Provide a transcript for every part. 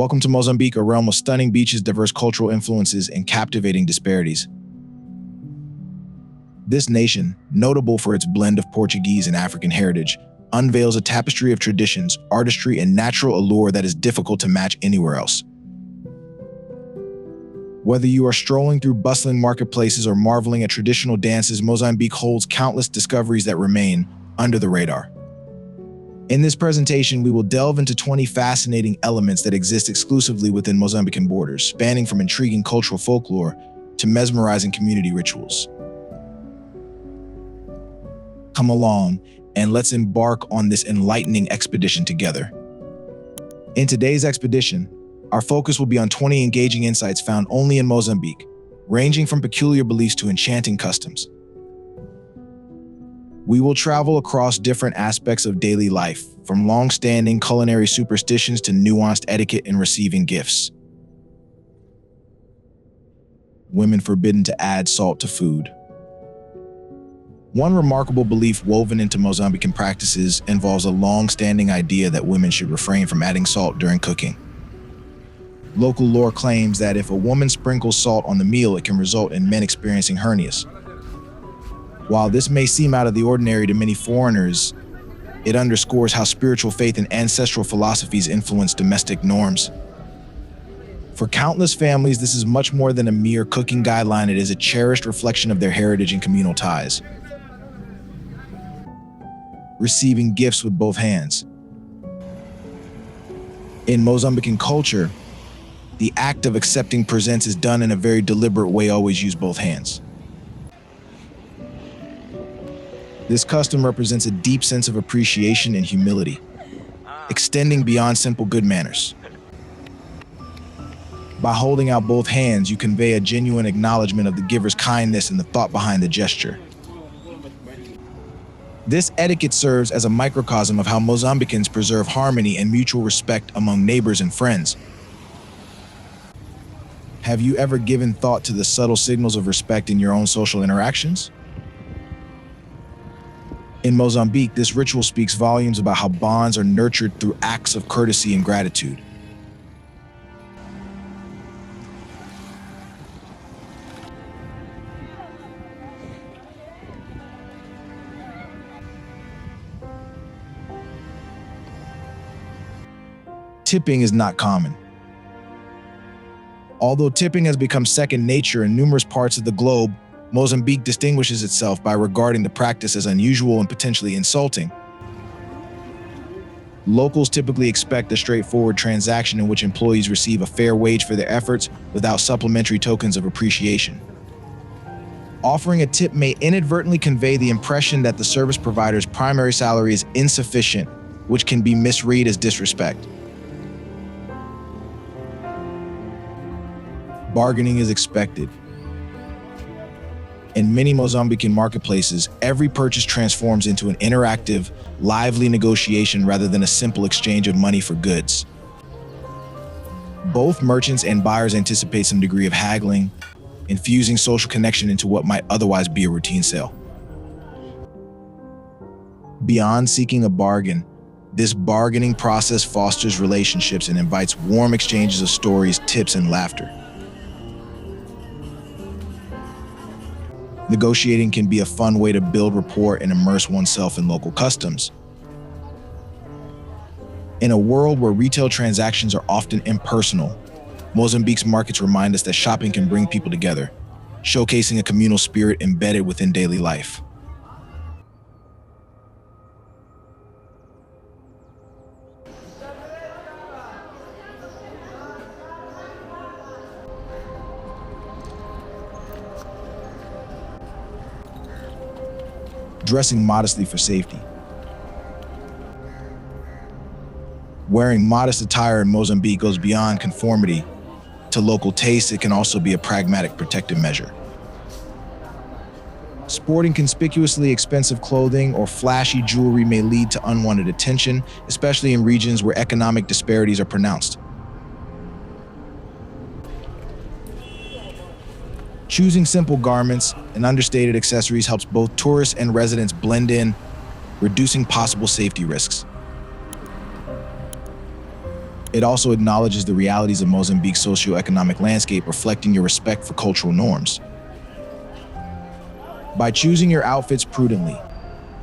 Welcome to Mozambique, a realm of stunning beaches, diverse cultural influences, and captivating disparities. This nation, notable for its blend of Portuguese and African heritage, unveils a tapestry of traditions, artistry, and natural allure that is difficult to match anywhere else. Whether you are strolling through bustling marketplaces or marveling at traditional dances, Mozambique holds countless discoveries that remain under the radar. In this presentation, we will delve into 20 fascinating elements that exist exclusively within Mozambican borders, spanning from intriguing cultural folklore to mesmerizing community rituals. Come along and let's embark on this enlightening expedition together. In today's expedition, our focus will be on 20 engaging insights found only in Mozambique, ranging from peculiar beliefs to enchanting customs. We will travel across different aspects of daily life, from long-standing culinary superstitions to nuanced etiquette in receiving gifts. Women forbidden to add salt to food. One remarkable belief woven into Mozambican practices involves a long-standing idea that women should refrain from adding salt during cooking. Local lore claims that if a woman sprinkles salt on the meal, it can result in men experiencing hernias. While this may seem out of the ordinary to many foreigners, it underscores how spiritual faith and ancestral philosophies influence domestic norms. For countless families, this is much more than a mere cooking guideline. It is a cherished reflection of their heritage and communal ties. Receiving gifts with both hands. In Mozambican culture, the act of accepting presents is done in a very deliberate way. Always use both hands. This custom represents a deep sense of appreciation and humility, extending beyond simple good manners. By holding out both hands, you convey a genuine acknowledgement of the giver's kindness and the thought behind the gesture. This etiquette serves as a microcosm of how Mozambicans preserve harmony and mutual respect among neighbors and friends. Have you ever given thought to the subtle signals of respect in your own social interactions? In Mozambique, this ritual speaks volumes about how bonds are nurtured through acts of courtesy and gratitude. Tipping is not common. Although tipping has become second nature in numerous parts of the globe, Mozambique distinguishes itself by regarding the practice as unusual and potentially insulting. Locals typically expect a straightforward transaction in which employees receive a fair wage for their efforts without supplementary tokens of appreciation. Offering a tip may inadvertently convey the impression that the service provider's primary salary is insufficient, which can be misread as disrespect. Bargaining is expected. In many Mozambican marketplaces, every purchase transforms into an interactive, lively negotiation rather than a simple exchange of money for goods. Both merchants and buyers anticipate some degree of haggling, infusing social connection into what might otherwise be a routine sale. Beyond seeking a bargain, this bargaining process fosters relationships and invites warm exchanges of stories, tips, and laughter. Negotiating can be a fun way to build rapport and immerse oneself in local customs. In a world where retail transactions are often impersonal, Mozambique's markets remind us that shopping can bring people together, showcasing a communal spirit embedded within daily life. Dressing modestly for safety. Wearing modest attire in Mozambique goes beyond conformity to local tastes. It can also be a pragmatic protective measure. Sporting conspicuously expensive clothing or flashy jewelry may lead to unwanted attention, especially in regions where economic disparities are pronounced. Choosing simple garments and understated accessories helps both tourists and residents blend in, reducing possible safety risks. It also acknowledges the realities of Mozambique's socioeconomic landscape, reflecting your respect for cultural norms. By choosing your outfits prudently,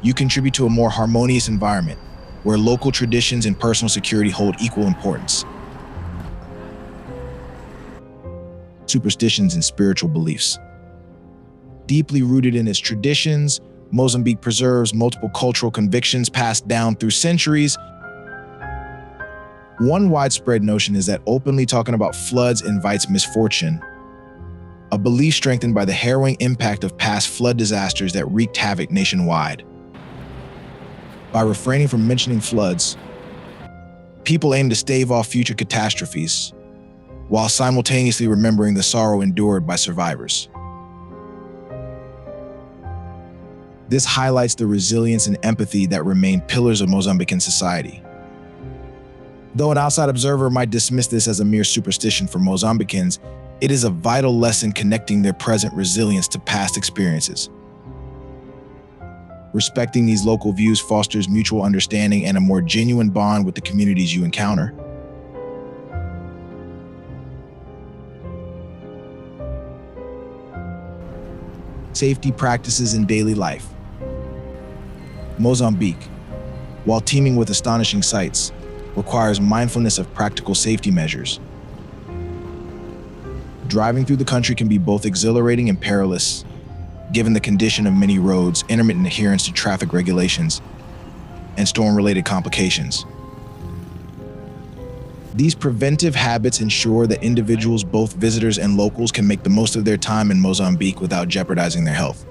you contribute to a more harmonious environment where local traditions and personal security hold equal importance. Superstitions and spiritual beliefs. Deeply rooted in its traditions, Mozambique preserves multiple cultural convictions passed down through centuries. One widespread notion is that openly talking about floods invites misfortune, a belief strengthened by the harrowing impact of past flood disasters that wreaked havoc nationwide. By refraining from mentioning floods, people aim to stave off future catastrophes, while simultaneously remembering the sorrow endured by survivors. This highlights the resilience and empathy that remain pillars of Mozambican society. Though an outside observer might dismiss this as a mere superstition for Mozambicans, it is a vital lesson connecting their present resilience to past experiences. Respecting these local views fosters mutual understanding and a more genuine bond with the communities you encounter. Safety practices in daily life. Mozambique, while teeming with astonishing sights, requires mindfulness of practical safety measures. Driving through the country can be both exhilarating and perilous, given the condition of many roads, intermittent adherence to traffic regulations, and storm-related complications. These preventive habits ensure that individuals, both visitors and locals, can make the most of their time in Mozambique without jeopardizing their health.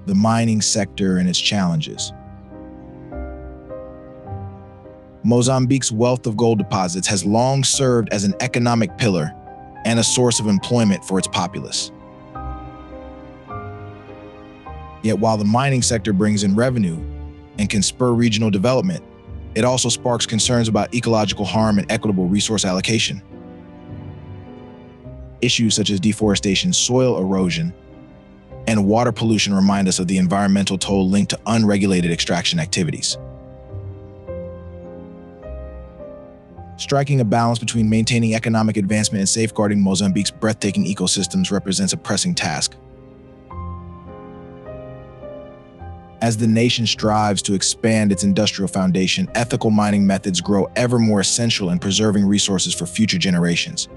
The mining sector and its challenges. Mozambique's wealth of gold deposits has long served as an economic pillar and a source of employment for its populace. Yet while the mining sector brings in revenue and can spur regional development, it also sparks concerns about ecological harm and equitable resource allocation. Issues such as deforestation, soil erosion, and water pollution remind us of the environmental toll linked to unregulated extraction activities. Striking a balance between maintaining economic advancement and safeguarding Mozambique's breathtaking ecosystems represents a pressing task. As the nation strives to expand its industrial foundation, ethical mining methods grow ever more essential in preserving resources for future generations.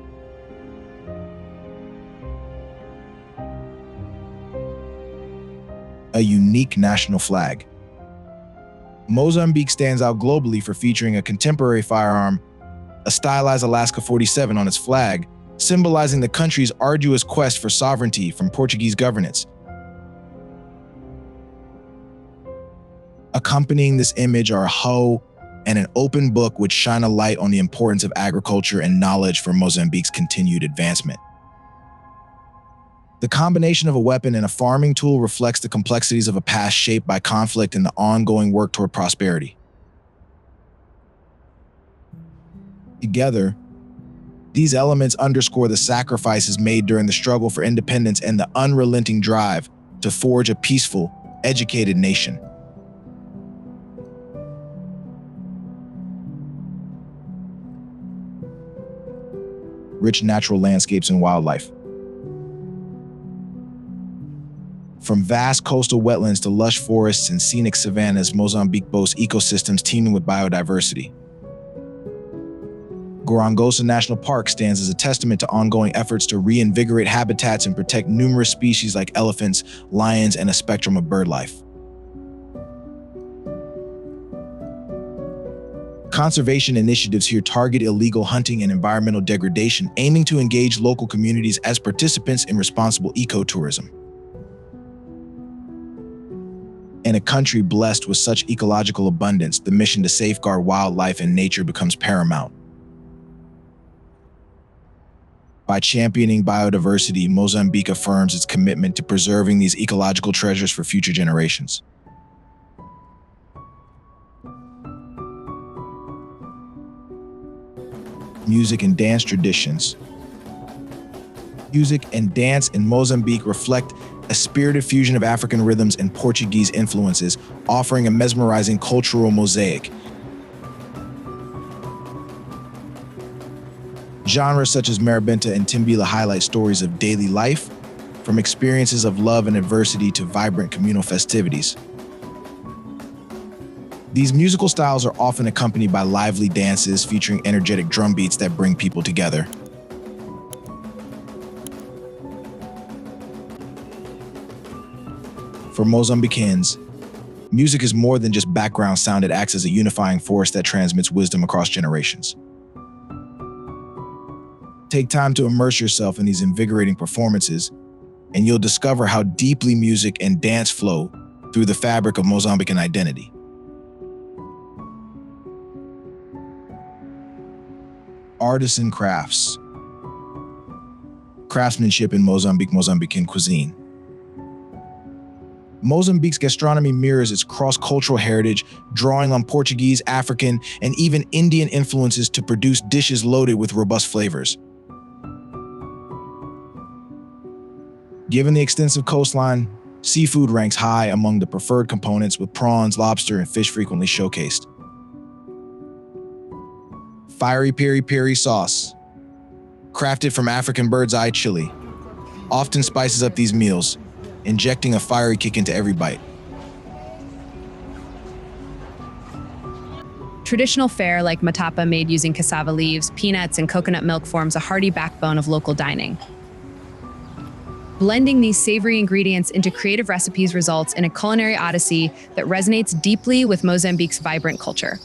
A unique national flag. Mozambique stands out globally for featuring a contemporary firearm, a stylized Alaska 47 on its flag, symbolizing the country's arduous quest for sovereignty from Portuguese governance. Accompanying this image are a hoe and an open book which shine a light on the importance of agriculture and knowledge for Mozambique's continued advancement. The combination of a weapon and a farming tool reflects the complexities of a past shaped by conflict and the ongoing work toward prosperity. Together, these elements underscore the sacrifices made during the struggle for independence and the unrelenting drive to forge a peaceful, educated nation. Rich natural landscapes and wildlife. From vast coastal wetlands to lush forests and scenic savannas, Mozambique boasts ecosystems teeming with biodiversity. Gorongosa National Park stands as a testament to ongoing efforts to reinvigorate habitats and protect numerous species like elephants, lions, and a spectrum of birdlife. Conservation initiatives here target illegal hunting and environmental degradation, aiming to engage local communities as participants in responsible ecotourism. In a country blessed with such ecological abundance, the mission to safeguard wildlife and nature becomes paramount. By championing biodiversity, Mozambique affirms its commitment to preserving these ecological treasures for future generations. Music and dance traditions. Music and dance in Mozambique reflect a spirited fusion of African rhythms and Portuguese influences, offering a mesmerizing cultural mosaic. Genres such as marabenta and timbila highlight stories of daily life, from experiences of love and adversity to vibrant communal festivities. These musical styles are often accompanied by lively dances featuring energetic drum beats that bring people together. For Mozambicans, music is more than just background sound. It acts as a unifying force that transmits wisdom across generations. Take time to immerse yourself in these invigorating performances, and you'll discover how deeply music and dance flow through the fabric of Mozambican identity. Artisan crafts. Craftsmanship in Mozambican cuisine. Mozambique's gastronomy mirrors its cross-cultural heritage, drawing on Portuguese, African, and even Indian influences to produce dishes loaded with robust flavors. Given the extensive coastline, seafood ranks high among the preferred components, with prawns, lobster, and fish frequently showcased. Fiery peri-peri sauce, crafted from African bird's eye chili, often spices up these meals, injecting a fiery kick into every bite. Traditional fare like matapa made using cassava leaves, peanuts, and coconut milk forms a hearty backbone of local dining. Blending these savory ingredients into creative recipes results in a culinary odyssey that resonates deeply with Mozambique's vibrant culture.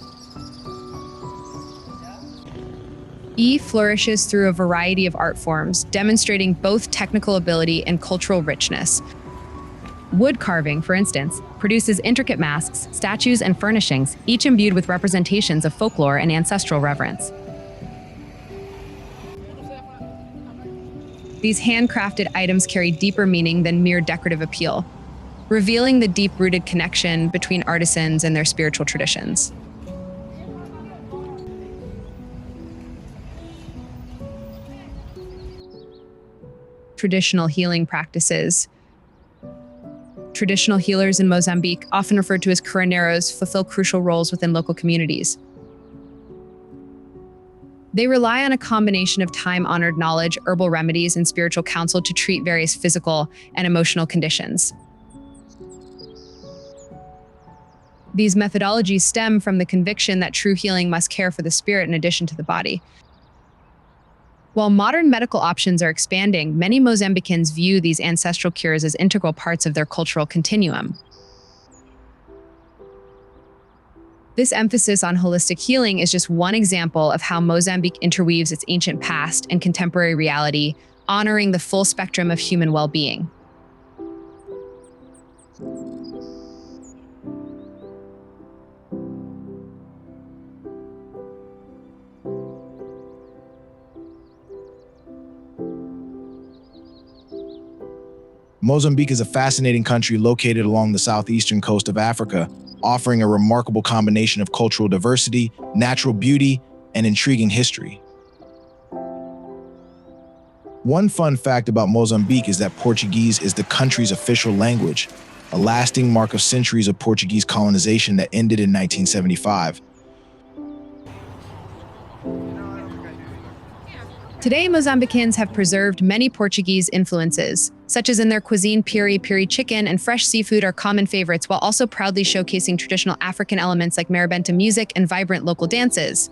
Flourishes through a variety of art forms, demonstrating both technical ability and cultural richness. Wood carving, for instance, produces intricate masks, statues, and furnishings, each imbued with representations of folklore and ancestral reverence. These handcrafted items carry deeper meaning than mere decorative appeal, revealing the deep-rooted connection between artisans and their spiritual traditions. Traditional healing practices. Traditional healers in Mozambique, often referred to as curanderos, fulfill crucial roles within local communities. They rely on a combination of time-honored knowledge, herbal remedies, and spiritual counsel to treat various physical and emotional conditions. These methodologies stem from the conviction that true healing must care for the spirit in addition to the body. While modern medical options are expanding, many Mozambicans view these ancestral cures as integral parts of their cultural continuum. This emphasis on holistic healing is just one example of how Mozambique interweaves its ancient past and contemporary reality, honoring the full spectrum of human well-being. Mozambique is a fascinating country located along the southeastern coast of Africa, offering a remarkable combination of cultural diversity, natural beauty, and intriguing history. One fun fact about Mozambique is that Portuguese is the country's official language, a lasting mark of centuries of Portuguese colonization that ended in 1975. Today, Mozambicans have preserved many Portuguese influences, such as in their cuisine, piri-piri chicken and fresh seafood are common favorites, while also proudly showcasing traditional African elements like marabenta music and vibrant local dances.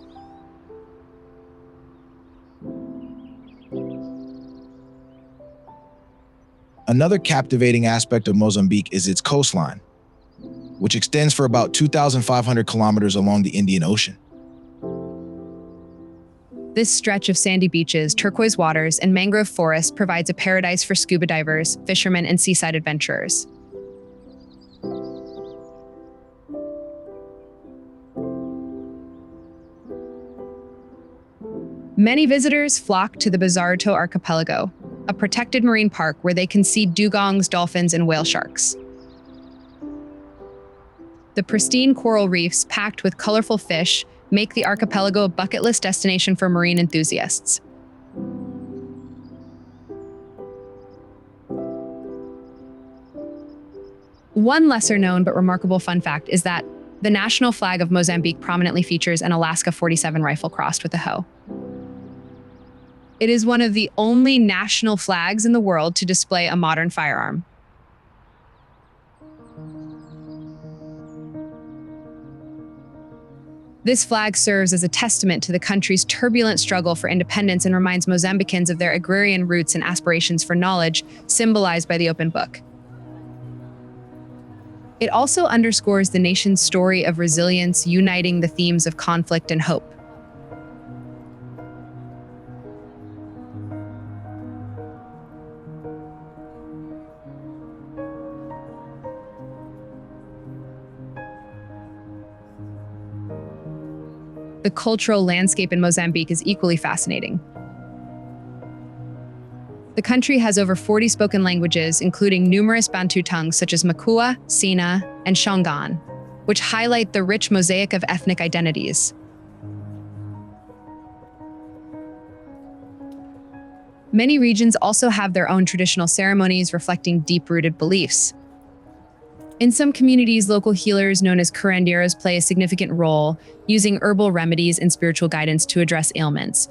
Another captivating aspect of Mozambique is its coastline, which extends for about 2,500 kilometers along the Indian Ocean. This stretch of sandy beaches, turquoise waters, and mangrove forests provides a paradise for scuba divers, fishermen, and seaside adventurers. Many visitors flock to the Bizarrito Archipelago, a protected marine park where they can see dugongs, dolphins, and whale sharks. The pristine coral reefs, packed with colorful fish, make the archipelago a bucket list destination for marine enthusiasts. One lesser known but remarkable fun fact is that the national flag of Mozambique prominently features an Alaska 47 rifle crossed with a hoe. It is one of the only national flags in the world to display a modern firearm. This flag serves as a testament to the country's turbulent struggle for independence and reminds Mozambicans of their agrarian roots and aspirations for knowledge, symbolized by the open book. It also underscores the nation's story of resilience, uniting the themes of conflict and hope. The cultural landscape in Mozambique is equally fascinating. The country has over 40 spoken languages, including numerous Bantu tongues such as Makua, Sina, and Shongan, which highlight the rich mosaic of ethnic identities. Many regions also have their own traditional ceremonies reflecting deep-rooted beliefs. In some communities, local healers known as curanderos play a significant role, using herbal remedies and spiritual guidance to address ailments.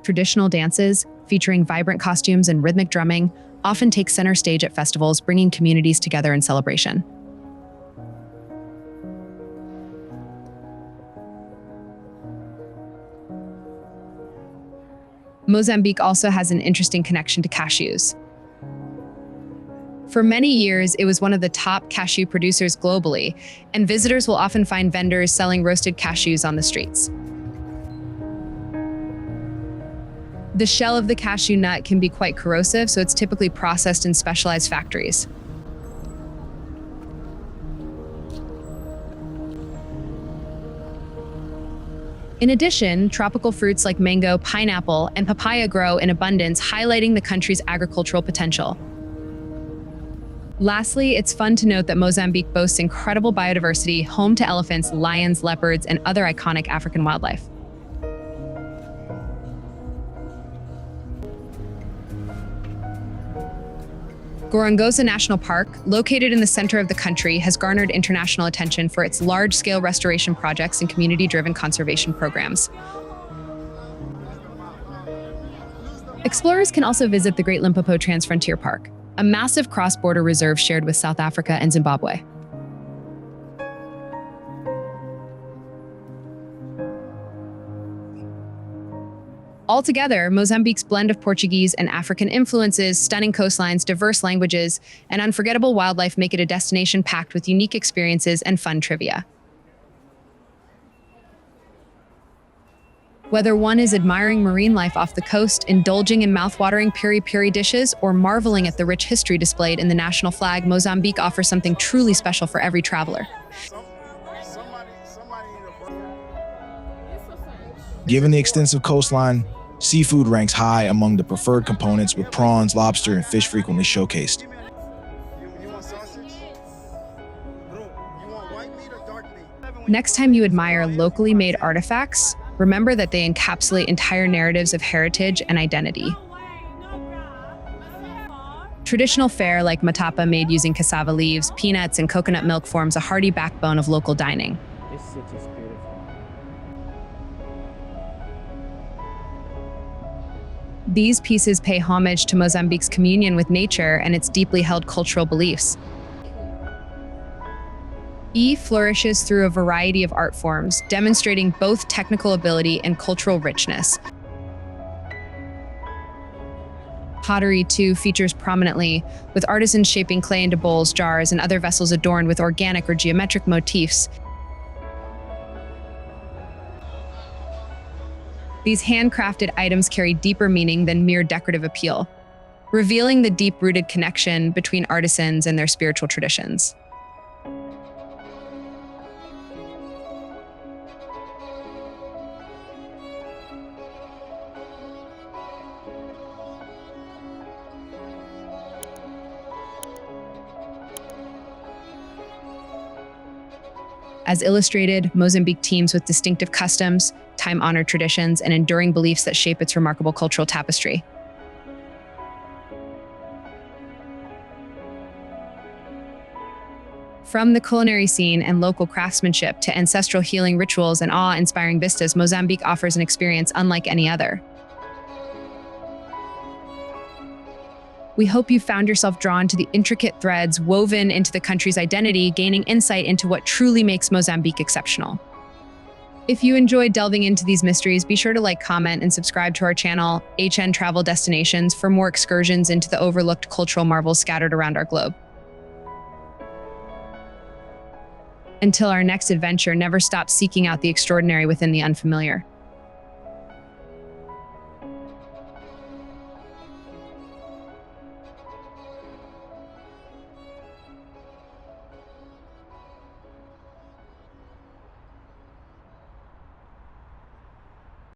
Traditional dances, featuring vibrant costumes and rhythmic drumming, often take center stage at festivals, bringing communities together in celebration. Mozambique also has an interesting connection to cashews. For many years, it was one of the top cashew producers globally, and visitors will often find vendors selling roasted cashews on the streets. The shell of the cashew nut can be quite corrosive, so it's typically processed in specialized factories. In addition, tropical fruits like mango, pineapple, and papaya grow in abundance, highlighting the country's agricultural potential. Lastly, it's fun to note that Mozambique boasts incredible biodiversity, home to elephants, lions, leopards, and other iconic African wildlife. Gorongosa National Park, located in the center of the country, has garnered international attention for its large-scale restoration projects and community-driven conservation programs. Explorers can also visit the Great Limpopo Transfrontier Park, a massive cross-border reserve shared with South Africa and Zimbabwe. Altogether, Mozambique's blend of Portuguese and African influences, stunning coastlines, diverse languages, and unforgettable wildlife make it a destination packed with unique experiences and fun trivia. Whether one is admiring marine life off the coast, indulging in mouth-watering piri-piri dishes, or marveling at the rich history displayed in the national flag, Mozambique offers something truly special for every traveler. Given the extensive coastline, seafood ranks high among the preferred components, with prawns, lobster, and fish frequently showcased. Next time you admire locally made artifacts, remember that they encapsulate entire narratives of heritage and identity. Traditional fare like matapa made using cassava leaves, peanuts, and coconut milk forms a hearty backbone of local dining. This city is beautiful. These pieces pay homage to Mozambique's communion with nature and its deeply held cultural beliefs. Flourishes through a variety of art forms, demonstrating both technical ability and cultural richness. Pottery, too, features prominently, with artisans shaping clay into bowls, jars, and other vessels adorned with organic or geometric motifs. These handcrafted items carry deeper meaning than mere decorative appeal, revealing the deep-rooted connection between artisans and their spiritual traditions. As illustrated, Mozambique teems with distinctive customs, time-honored traditions, and enduring beliefs that shape its remarkable cultural tapestry. From the culinary scene and local craftsmanship to ancestral healing rituals and awe-inspiring vistas, Mozambique offers an experience unlike any other. We hope you found yourself drawn to the intricate threads woven into the country's identity, gaining insight into what truly makes Mozambique exceptional. If you enjoyed delving into these mysteries, be sure to like, comment, and subscribe to our channel, HN Travel Destinations, for more excursions into the overlooked cultural marvels scattered around our globe. Until our next adventure, never stop seeking out the extraordinary within the unfamiliar.